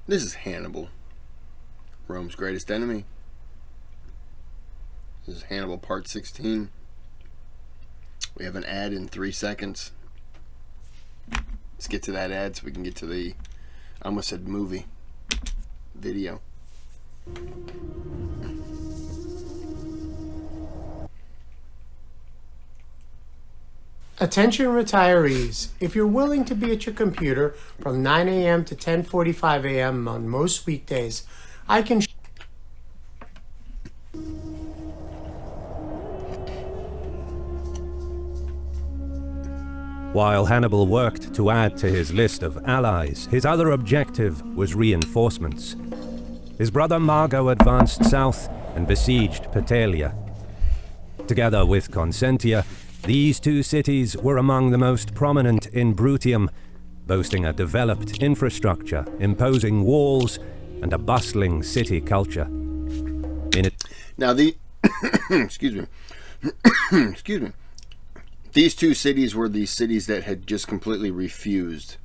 This is Hannibal, Rome's greatest enemy. This is Hannibal part 16. We have an ad in 3 seconds. Let's get to that ad so we can get to the, I almost said movie, video. Attention retirees, if you're willing to be at your computer from 9 a.m. to 10:45 a.m. on most weekdays, I can While Hannibal worked to add to his list of allies, his other objective was reinforcements. His brother Mago advanced south and besieged Patelia. Together with Consentia, these two cities were among the most prominent in Brutium, boasting a developed infrastructure, imposing walls, and a bustling city culture. Now excuse me. Excuse me. These two cities were the cities that had just completely refused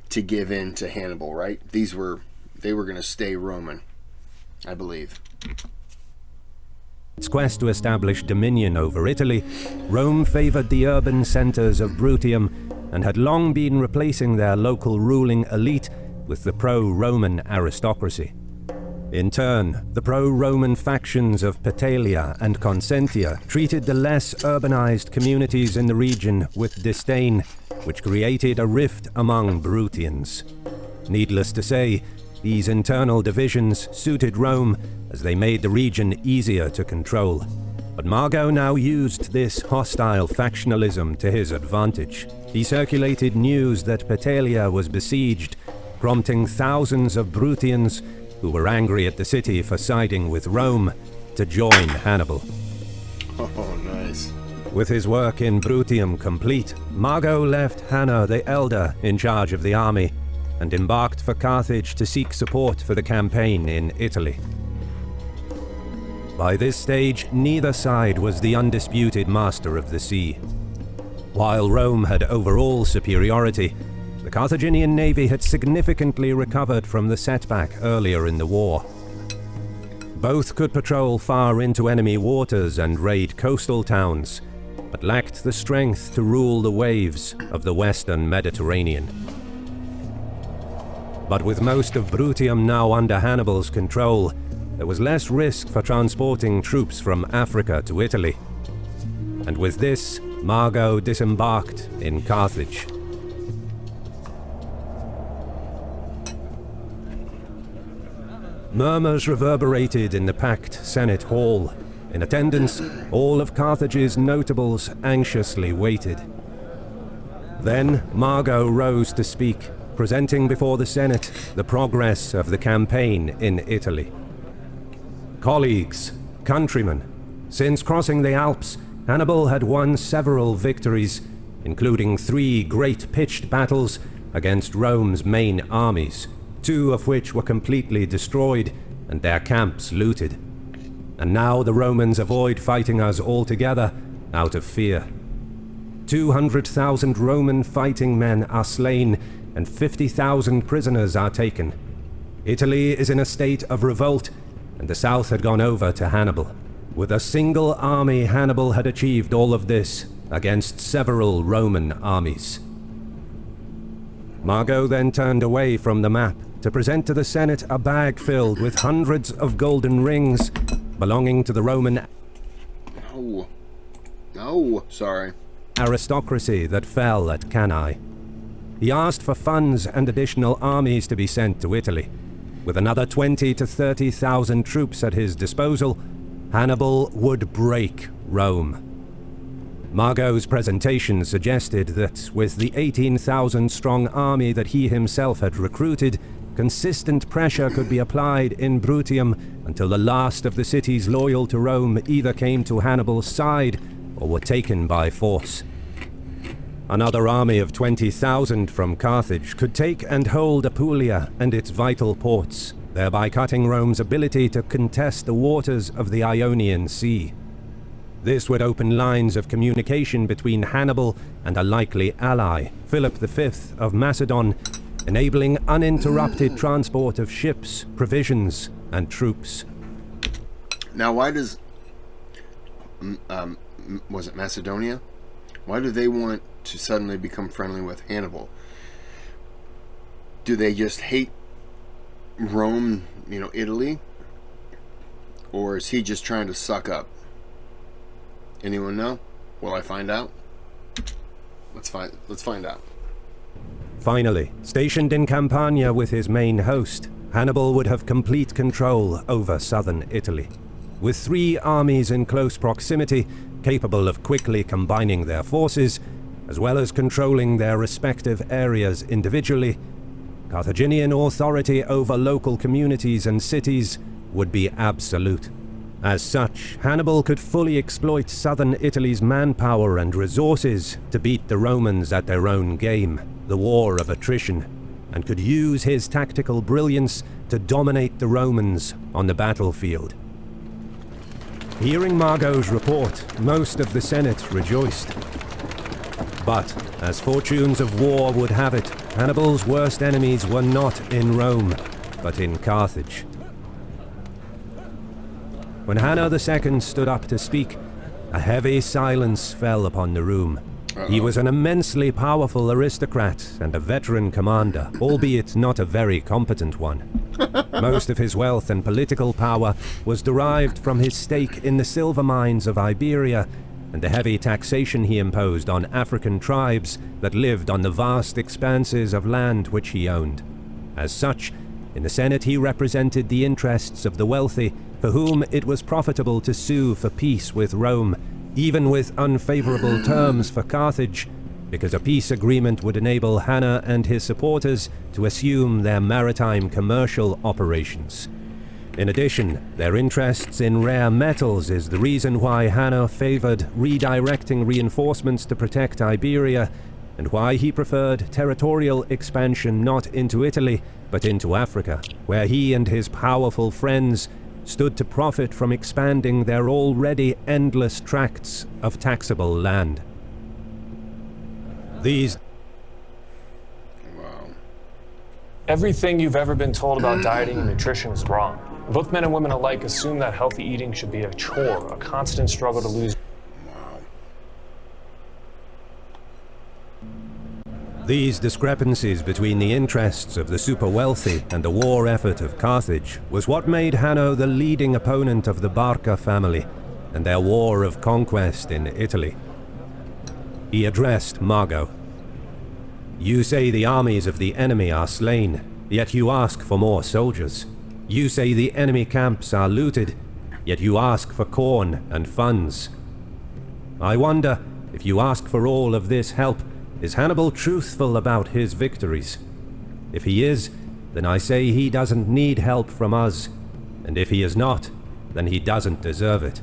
to give in to Hannibal, right? They were going to stay Roman, I believe. Its quest to establish dominion over Italy, Rome favored the urban centers of Brutium and had long been replacing their local ruling elite with the pro-Roman aristocracy. In turn, the pro-Roman factions of Patelia and Consentia treated the less urbanized communities in the region with disdain, which created a rift among Brutians. Needless to say, these internal divisions suited Rome as they made the region easier to control. But Mago now used this hostile factionalism to his advantage. He circulated news that Patelia was besieged, prompting thousands of Brutians, who were angry at the city for siding with Rome, to join Hannibal. Oh, nice. With his work in Brutium complete, Mago left Hanno the Elder in charge of the army and embarked for Carthage to seek support for the campaign in Italy. By this stage, neither side was the undisputed master of the sea. While Rome had overall superiority, the Carthaginian navy had significantly recovered from the setback earlier in the war. Both could patrol far into enemy waters and raid coastal towns, but lacked the strength to rule the waves of the western Mediterranean. But with most of Brutium now under Hannibal's control, there was less risk for transporting troops from Africa to Italy. And with this, Mago disembarked in Carthage. Murmurs reverberated in the packed Senate hall. In attendance, all of Carthage's notables anxiously waited. Then Mago rose to speak, presenting before the Senate the progress of the campaign in Italy. Colleagues, countrymen, since crossing the Alps, Hannibal had won several victories, including 3 great pitched battles against Rome's main armies, 2 of which were completely destroyed and their camps looted. And now the Romans avoid fighting us altogether out of fear. 200,000 Roman fighting men are slain and 50,000 prisoners are taken. Italy is in a state of revolt, and the south had gone over to Hannibal. With a single army, Hannibal had achieved all of this against several Roman armies. Mago then turned away from the map to present to the Senate a bag filled with hundreds of golden rings belonging to the Roman aristocracy that fell at Cannae. He asked for funds and additional armies to be sent to Italy. With another 20,000 to 30,000 troops at his disposal, Hannibal would break Rome. Mago's presentation suggested that with the 18,000-strong army that he himself had recruited, consistent pressure could be applied in Brutium until the last of the cities loyal to Rome either came to Hannibal's side or were taken by force. Another army of 20,000 from Carthage could take and hold Apulia and its vital ports, thereby cutting Rome's ability to contest the waters of the Ionian Sea. This would open lines of communication between Hannibal and a likely ally, Philip V of Macedon, enabling uninterrupted transport of ships, provisions, and troops. Now, why does... was it Macedonia? Why do they want to suddenly become friendly with Hannibal? Do they just hate Rome, Italy? Or is he just trying to suck up? Anyone know? Will I find out? Let's find out. Finally, stationed in Campania with his main host, Hannibal would have complete control over southern Italy. With 3 armies in close proximity, capable of quickly combining their forces, as well as controlling their respective areas individually, Carthaginian authority over local communities and cities would be absolute. As such, Hannibal could fully exploit southern Italy's manpower and resources to beat the Romans at their own game, the war of attrition, and could use his tactical brilliance to dominate the Romans on the battlefield. Hearing Mago's report, most of the Senate rejoiced. But, as fortunes of war would have it, Hannibal's worst enemies were not in Rome, but in Carthage. When Hanno II stood up to speak, a heavy silence fell upon the room. He was an immensely powerful aristocrat and a veteran commander, albeit not a very competent one. Most of his wealth and political power was derived from his stake in the silver mines of Iberia and the heavy taxation he imposed on African tribes that lived on the vast expanses of land which he owned. As such, in the Senate he represented the interests of the wealthy, for whom it was profitable to sue for peace with Rome, even with unfavorable terms for Carthage, because a peace agreement would enable Hanno and his supporters to assume their maritime commercial operations. In addition, their interests in rare metals is the reason why Hanno favored redirecting reinforcements to protect Iberia, and why he preferred territorial expansion not into Italy, but into Africa, where he and his powerful friends stood to profit from expanding their already endless tracts of taxable land. Everything you've ever been told about dieting and nutrition is wrong. Both men and women alike assume that healthy eating should be a chore, a constant struggle to lose. These discrepancies between the interests of the super-wealthy and the war effort of Carthage was what made Hanno the leading opponent of the Barca family and their war of conquest in Italy. He addressed Mago. "You say the armies of the enemy are slain, yet you ask for more soldiers. You say the enemy camps are looted, yet you ask for corn and funds. I wonder, if you ask for all of this help, is Hannibal truthful about his victories? If he is, then I say he doesn't need help from us, and if he is not, then he doesn't deserve it."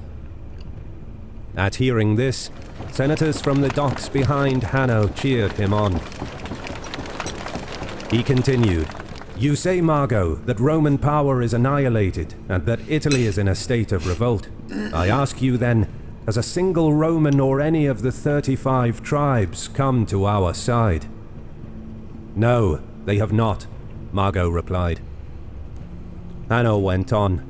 At hearing this, senators from the docks behind Hanno cheered him on. He continued, "You say, Mago, that Roman power is annihilated, and that Italy is in a state of revolt. I ask you then, has a single Roman or any of the 35 tribes come to our side?" "No, they have not," Mago replied. Hanno went on,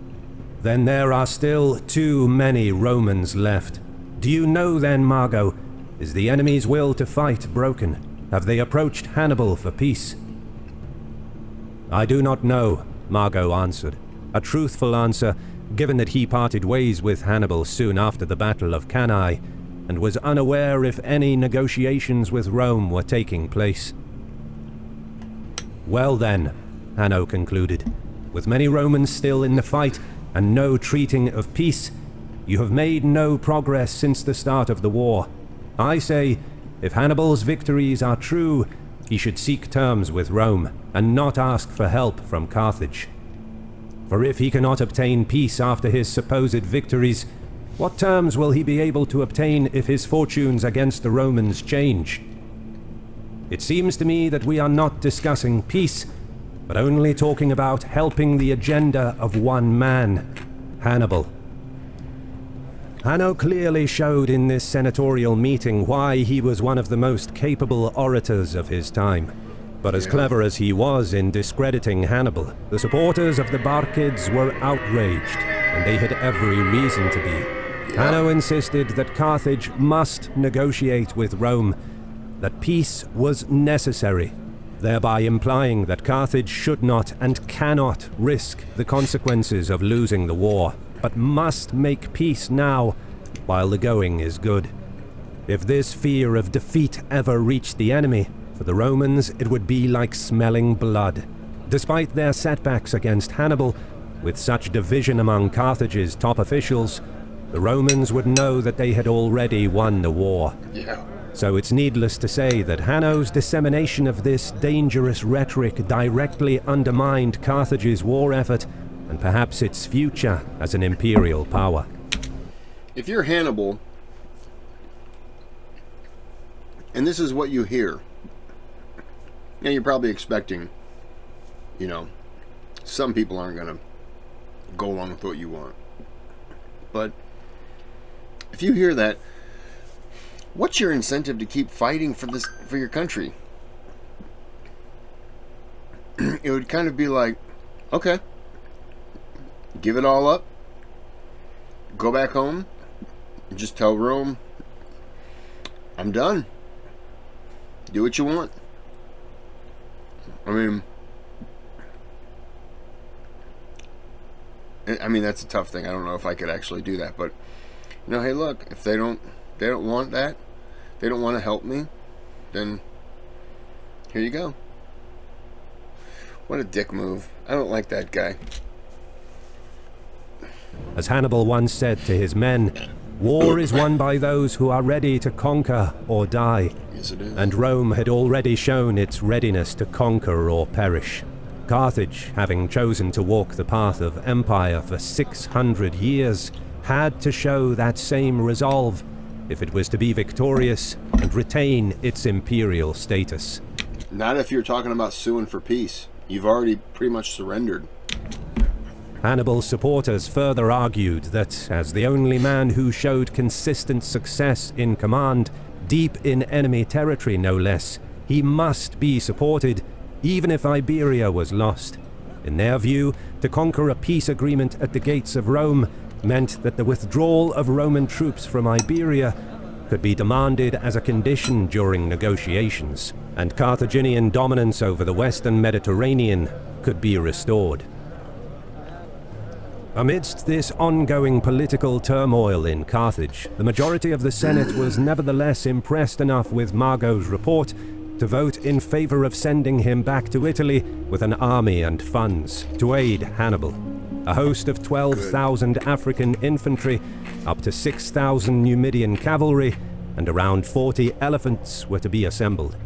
"Then there are still too many Romans left. Do you know then, Mago, is the enemy's will to fight broken? Have they approached Hannibal for peace?" "I do not know," Mago answered, a truthful answer, given that he parted ways with Hannibal soon after the Battle of Cannae, and was unaware if any negotiations with Rome were taking place. "Well then," Hanno concluded, "with many Romans still in the fight, and no treating of peace, you have made no progress since the start of the war. I say, if Hannibal's victories are true, he should seek terms with Rome, and not ask for help from Carthage. For if he cannot obtain peace after his supposed victories, what terms will he be able to obtain if his fortunes against the Romans change? It seems to me that we are not discussing peace, but only talking about helping the agenda of one man, Hannibal." Hanno clearly showed in this senatorial meeting why he was one of the most capable orators of his time, But as clever as he was in discrediting Hannibal, the supporters of the Barcids were outraged, and they had every reason to be. Hanno insisted that Carthage must negotiate with Rome, that peace was necessary, thereby implying that Carthage should not and cannot risk the consequences of losing the war, but must make peace now while the going is good. If this fear of defeat ever reached the enemy, for the Romans it would be like smelling blood. Despite their setbacks against Hannibal, with such division among Carthage's top officials, the Romans would know that they had already won the war. So it's needless to say that Hanno's dissemination of this dangerous rhetoric directly undermined Carthage's war effort and perhaps its future as an imperial power. If you're Hannibal, and this is what you hear, now you're probably expecting, some people aren't going to go along with what you want. But if you hear that, what's your incentive to keep fighting for your country? It would kind of be like, okay, give it all up, go back home, and just tell Rome, I'm done. Do what you want. I mean that's a tough thing. I don't know if I could actually do that, but hey, look, if they don't want that, they don't want to help me, then here you go. What a dick move. I don't like that guy. As Hannibal once said to his men, war is won by those who are ready to conquer or die. Yes, it is. And Rome had already shown its readiness to conquer or perish. Carthage, having chosen to walk the path of empire for 600 years, had to show that same resolve if it was to be victorious and retain its imperial status. Not if you're talking about suing for peace. You've already pretty much surrendered. Hannibal's supporters further argued that, as the only man who showed consistent success in command, deep in enemy territory no less, he must be supported, even if Iberia was lost. In their view, to conquer a peace agreement at the gates of Rome meant that the withdrawal of Roman troops from Iberia could be demanded as a condition during negotiations, and Carthaginian dominance over the western Mediterranean could be restored. Amidst this ongoing political turmoil in Carthage, the majority of the Senate was nevertheless impressed enough with Mago's report to vote in favor of sending him back to Italy with an army and funds to aid Hannibal. A host of 12,000 African infantry, up to 6,000 Numidian cavalry, and around 40 elephants were to be assembled.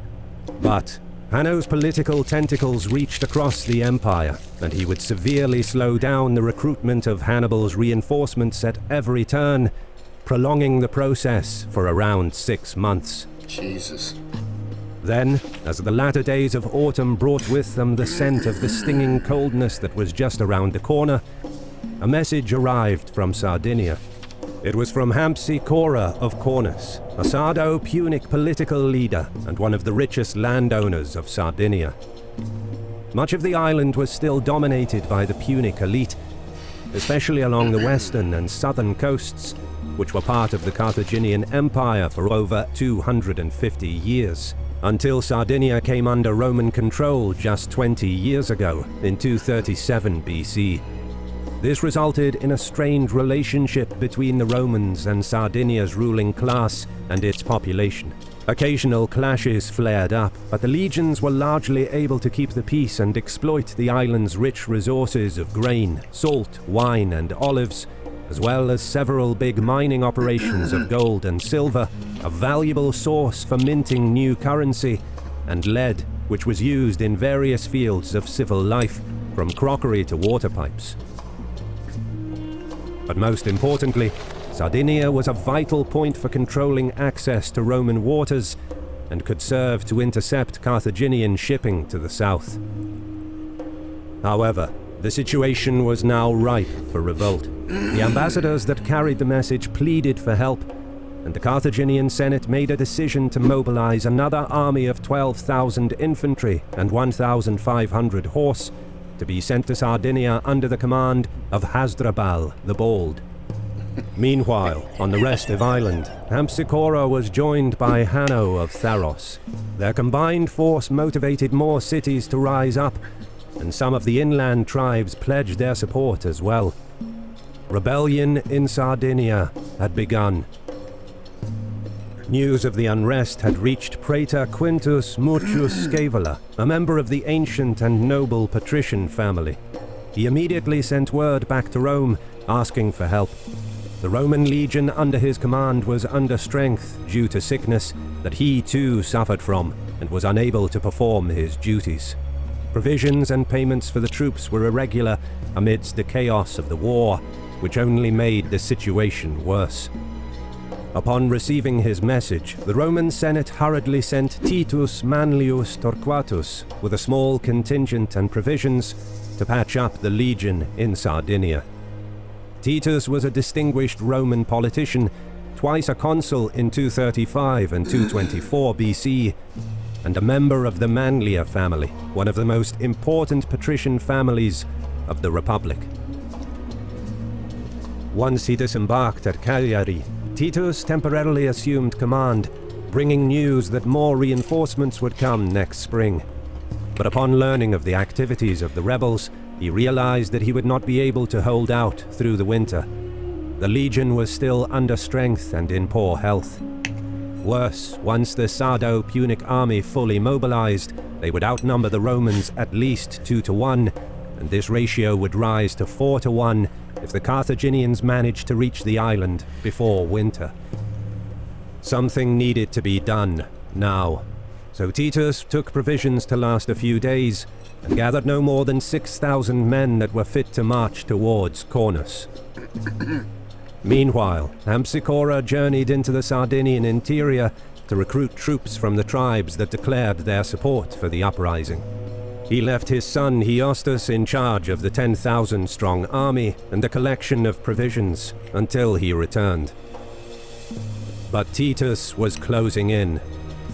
But Hanno's political tentacles reached across the empire, and he would severely slow down the recruitment of Hannibal's reinforcements at every turn, prolonging the process for around 6 months. Jesus. Then, as the latter days of autumn brought with them the scent of the stinging coldness that was just around the corner, a message arrived from Sardinia. It was from Hampsi Cora of Cornus, a Sardo-Punic political leader and one of the richest landowners of Sardinia. Much of the island was still dominated by the Punic elite, especially along the western and southern coasts, which were part of the Carthaginian Empire for over 250 years, until Sardinia came under Roman control just 20 years ago, in 237 BC. This resulted in a strained relationship between the Romans and Sardinia's ruling class and its population. Occasional clashes flared up, but the legions were largely able to keep the peace and exploit the island's rich resources of grain, salt, wine, and olives, as well as several big mining operations of gold and silver, a valuable source for minting new currency, and lead, which was used in various fields of civil life, from crockery to water pipes. But most importantly, Sardinia was a vital point for controlling access to Roman waters and could serve to intercept Carthaginian shipping to the south. However, the situation was now ripe for revolt. The ambassadors that carried the message pleaded for help, and the Carthaginian Senate made a decision to mobilize another army of 12,000 infantry and 1,500 horse to be sent to Sardinia under the command of Hasdrubal the Bold. Meanwhile, on the restive island, Hampsicora was joined by Hanno of Tharos. Their combined force motivated more cities to rise up, and some of the inland tribes pledged their support as well. Rebellion in Sardinia had begun. News of the unrest had reached Praetor Quintus Mucius Scaevola, a member of the ancient and noble patrician family. He immediately sent word back to Rome, asking for help. The Roman legion under his command was under strength due to sickness that he too suffered from and was unable to perform his duties. Provisions and payments for the troops were irregular amidst the chaos of the war, which only made the situation worse. Upon receiving his message, the Roman Senate hurriedly sent Titus Manlius Torquatus with a small contingent and provisions to patch up the legion in Sardinia. Titus was a distinguished Roman politician, twice a consul in 235 and 224 BC, and a member of the Manlia family, one of the most important patrician families of the Republic. Once he disembarked at Cagliari, Titus temporarily assumed command, bringing news that more reinforcements would come next spring. But upon learning of the activities of the rebels, he realized that he would not be able to hold out through the winter. The legion was still under strength and in poor health. Worse, once the Sardo-Punic army fully mobilized, they would outnumber the Romans at least 2-1, and this ratio would rise to 4-1 if the Carthaginians managed to reach the island before winter. Something needed to be done now, so Titus took provisions to last a few days and gathered no more than 6,000 men that were fit to march towards Cornus. Meanwhile, Hampsicora journeyed into the Sardinian interior to recruit troops from the tribes that declared their support for the uprising. He left his son Hiostus in charge of the 10,000-strong army and a collection of provisions until he returned. But Titus was closing in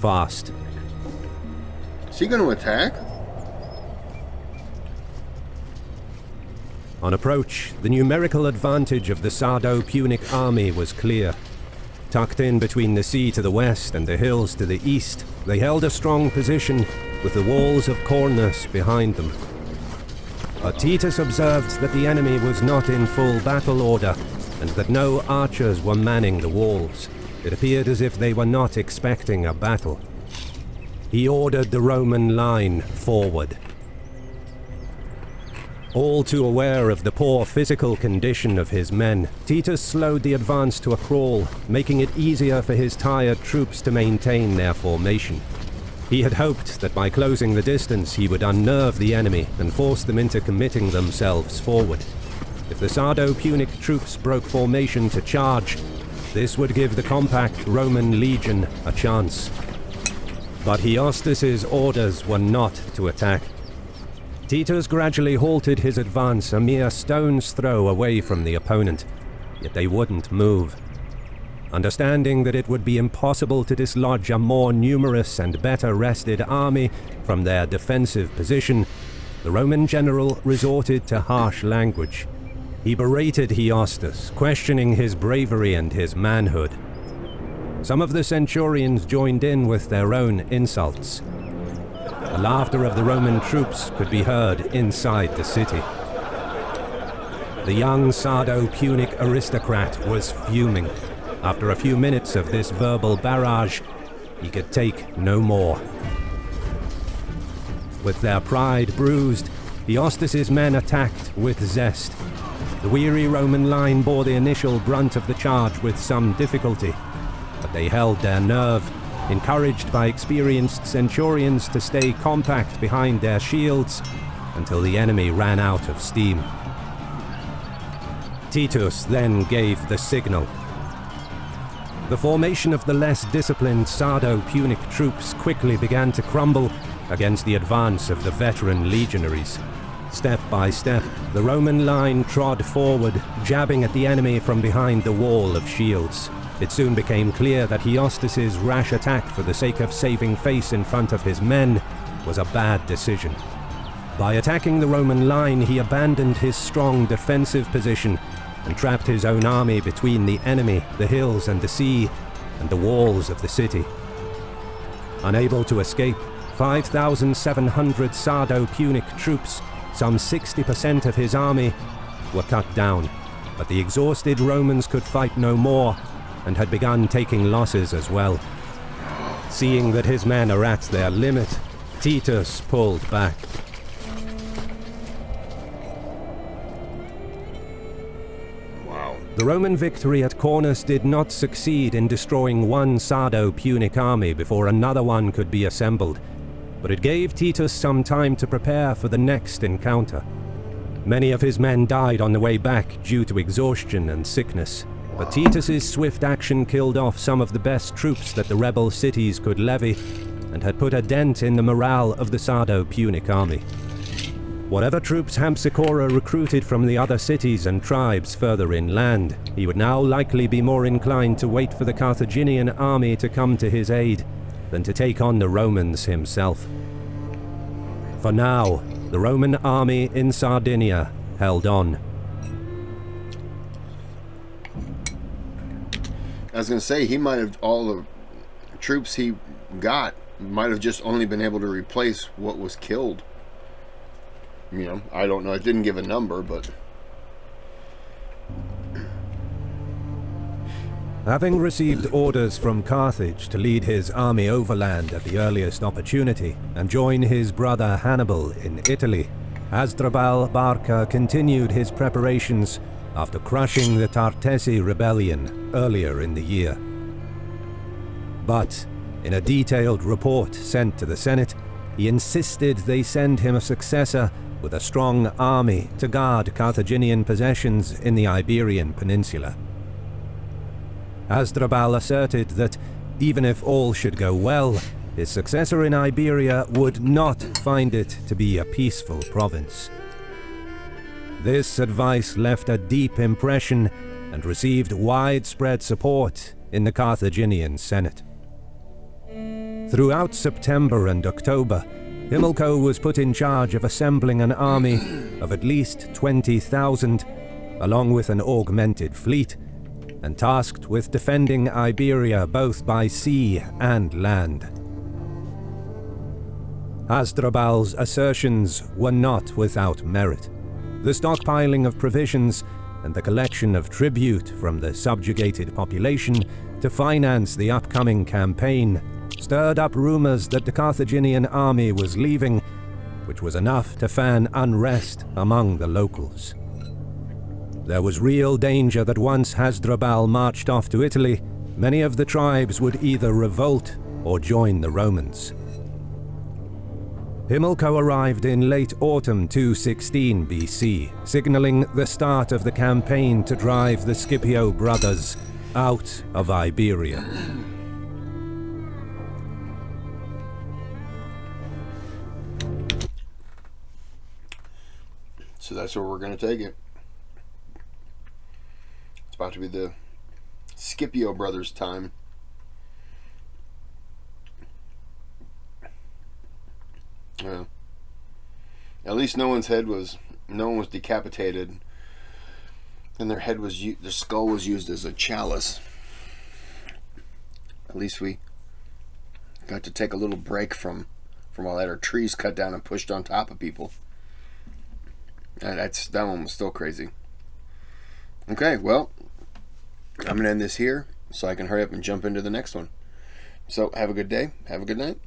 fast. Is he going to attack? On approach, the numerical advantage of the Sardo-Punic army was clear. Tucked in between the sea to the west and the hills to the east, they held a strong position with the walls of Cornus behind them. But Titus observed that the enemy was not in full battle order and that no archers were manning the walls. It appeared as if they were not expecting a battle. He ordered the Roman line forward. All too aware of the poor physical condition of his men, Titus slowed the advance to a crawl, making it easier for his tired troops to maintain their formation. He had hoped that by closing the distance he would unnerve the enemy and force them into committing themselves forward. If the Sardo-Punic troops broke formation to charge, this would give the compact Roman legion a chance. But Hiostus's orders were not to attack. Titus gradually halted his advance a mere stone's throw away from the opponent, yet they wouldn't move. Understanding that it would be impossible to dislodge a more numerous and better rested army from their defensive position, the Roman general resorted to harsh language. He berated Hiostus, questioning his bravery and his manhood. Some of the centurions joined in with their own insults. The laughter of the Roman troops could be heard inside the city. The young Sardo-Punic aristocrat was fuming. After a few minutes of this verbal barrage, he could take no more. With their pride bruised, Hiostus's men attacked with zest. The weary Roman line bore the initial brunt of the charge with some difficulty, but they held their nerve, encouraged by experienced centurions to stay compact behind their shields until the enemy ran out of steam. Titus then gave the signal. The formation of the less disciplined Sardo-Punic troops quickly began to crumble against the advance of the veteran legionaries. Step by step, the Roman line trod forward, jabbing at the enemy from behind the wall of shields. It soon became clear that Hiostas's rash attack for the sake of saving face in front of his men was a bad decision. By attacking the Roman line, he abandoned his strong defensive position and trapped his own army between the enemy, the hills and the sea, and the walls of the city. Unable to escape, 5,700 Sardo-Punic troops, some 60% of his army, were cut down, but the exhausted Romans could fight no more and had begun taking losses as well. Seeing that his men are at their limit, Titus pulled back. The Roman victory at Cornus did not succeed in destroying one Sardo-Punic army before another one could be assembled, but it gave Titus some time to prepare for the next encounter. Many of his men died on the way back due to exhaustion and sickness, but Titus's swift action killed off some of the best troops that the rebel cities could levy and had put a dent in the morale of the Sardo-Punic army. Whatever troops Hampsicora recruited from the other cities and tribes further inland, he would now likely be more inclined to wait for the Carthaginian army to come to his aid than to take on the Romans himself. For now, the Roman army in Sardinia held on. I was going to say, he might have, all the troops he got might have just only been able to replace what was killed. You know, I don't know. It didn't give a number, but... Having received orders from Carthage to lead his army overland at the earliest opportunity and join his brother Hannibal in Italy, Hasdrubal Barca continued his preparations after crushing the Tartessi rebellion earlier in the year. But, in a detailed report sent to the Senate, he insisted they send him a successor with a strong army to guard Carthaginian possessions in the Iberian Peninsula. Hasdrubal asserted that, even if all should go well, his successor in Iberia would not find it to be a peaceful province. This advice left a deep impression and received widespread support in the Carthaginian Senate. Throughout September and October, Himilco was put in charge of assembling an army of at least 20,000, along with an augmented fleet, and tasked with defending Iberia both by sea and land. Hasdrubal's assertions were not without merit. The stockpiling of provisions and the collection of tribute from the subjugated population to finance the upcoming campaign stirred up rumors that the Carthaginian army was leaving, which was enough to fan unrest among the locals. There was real danger that once Hasdrubal marched off to Italy, many of the tribes would either revolt or join the Romans. Himilco arrived in late autumn 216 BC, signaling the start of the campaign to drive the Scipio brothers out of Iberia. So that's where we're going to take it. It's about to be the Scipio brothers' time. At least no one was decapitated, and their skull was used as a chalice. At least we got to take a little break from all that, our trees cut down and pushed on top of people. That one was still crazy. Okay, well, I'm going to end this here so I can hurry up and jump into the next one. So, have a good day. Have a good night.